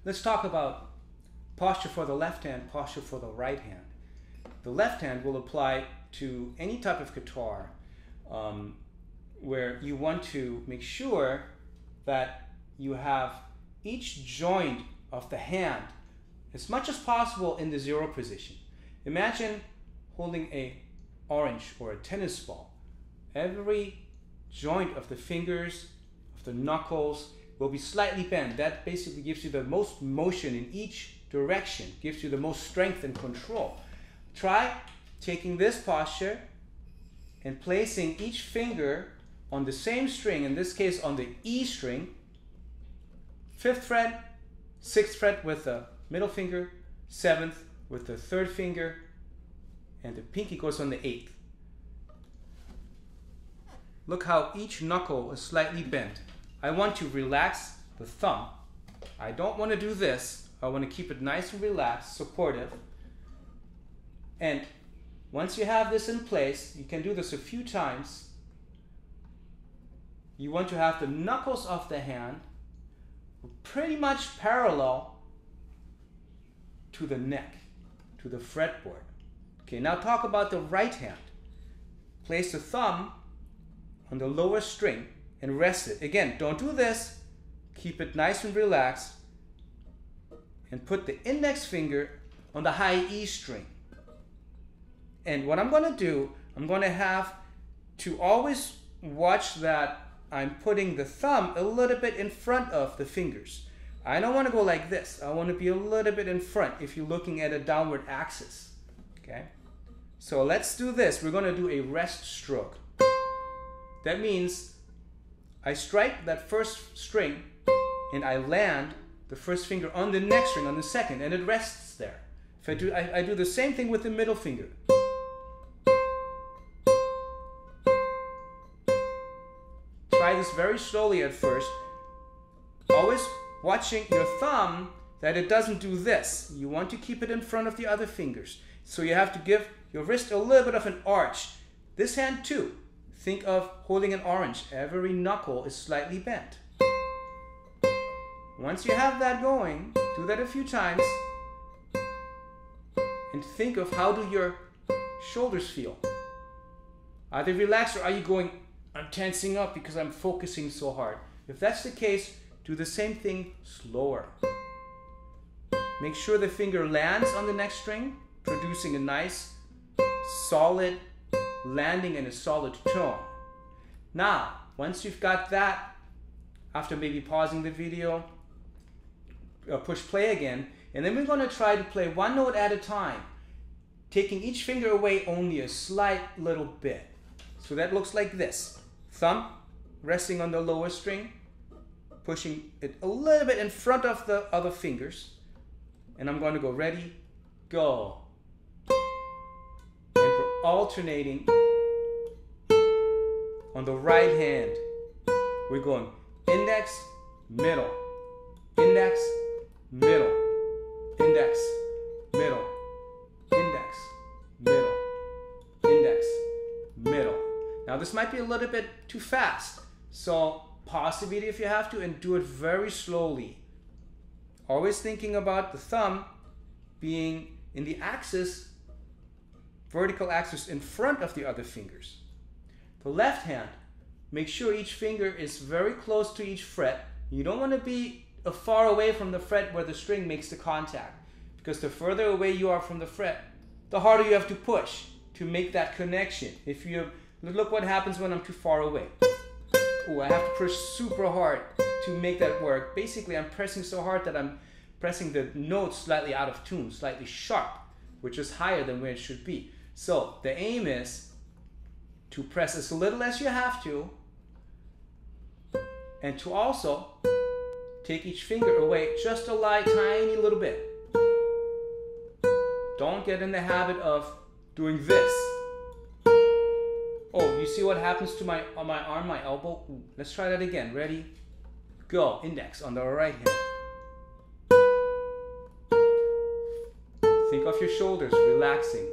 Let's talk about posture for the left hand, posture for the right hand. The left hand will apply to any type of guitar where you want to make sure that you have each joint of the hand as much as possible in the zero position. Imagine holding an orange or a tennis ball. Every joint of the fingers, of the knuckles, will be slightly bent. That basically gives you the most motion in each direction, gives you the most strength and control. Try taking this posture and placing each finger on the same string, in this case on the E string, 5th fret, 6th fret with the middle finger, 7th with the 3rd finger, and the pinky goes on the 8th. Look how each knuckle is slightly bent. I want to relax the thumb. I don't want to do this. I want to keep it nice and relaxed, supportive. And once you have this in place, you can do this a few times. You want to have the knuckles of the hand pretty much parallel to the neck, to the fretboard. Okay, now talk about the right hand. Place the thumb on the lower string and rest it. Again, don't do this. Keep it nice and relaxed. And put the index finger on the high E string. And what I'm going to do, I'm going to have to always watch that I'm putting the thumb a little bit in front of the fingers. I don't want to go like this. I want to be a little bit in front if you're looking at a downward axis. Okay? So let's do this. We're going to do a rest stroke. That means I strike that first string and I land the first finger on the next string, on the second, and it rests there. If I do the same thing with the middle finger. Try this very slowly at first, always watching your thumb that it doesn't do this. You want to keep it in front of the other fingers. So you have to give your wrist a little bit of an arch. This hand too. Think of holding an orange. Every knuckle is slightly bent. Once you have that going, do that a few times. And think of how do your shoulders feel. Are they relaxed or are you going, I'm tensing up because I'm focusing so hard? If that's the case, do the same thing slower. Make sure the finger lands on the next string, producing a nice, solid landing and a solid tone. Now, once you've got that, after maybe pausing the video, push play again, and then we're going to try to play one note at a time, taking each finger away only a slight little bit. So that looks like this. Thumb resting on the lower string, pushing it a little bit in front of the other fingers, and I'm going to go ready, go. And we're alternating on the right hand. We're going index, middle, index, middle, index, middle, index, middle, index, middle. Now this might be a little bit too fast, so pause the video if you have to and do it very slowly. Always thinking about the thumb being in the axis, vertical axis in front of the other fingers. The left hand, make sure each finger is very close to each fret. You don't want to be far away from the fret where the string makes the contact, because the further away you are from the fret, the harder you have to push to make that connection. If you look what happens when I'm too far away. Ooh, I have to push super hard to make that work. Basically, I'm pressing so hard that I'm pressing the notes slightly out of tune, slightly sharp, which is higher than where it should be. So the aim is to press as little as you have to, and to also take each finger away just a tiny little bit. Don't get in the habit of doing this. Oh, you see what happens to my arm, my elbow? Ooh, let's try that again. Ready? Go. Index on the right hand. Think of your shoulders relaxing.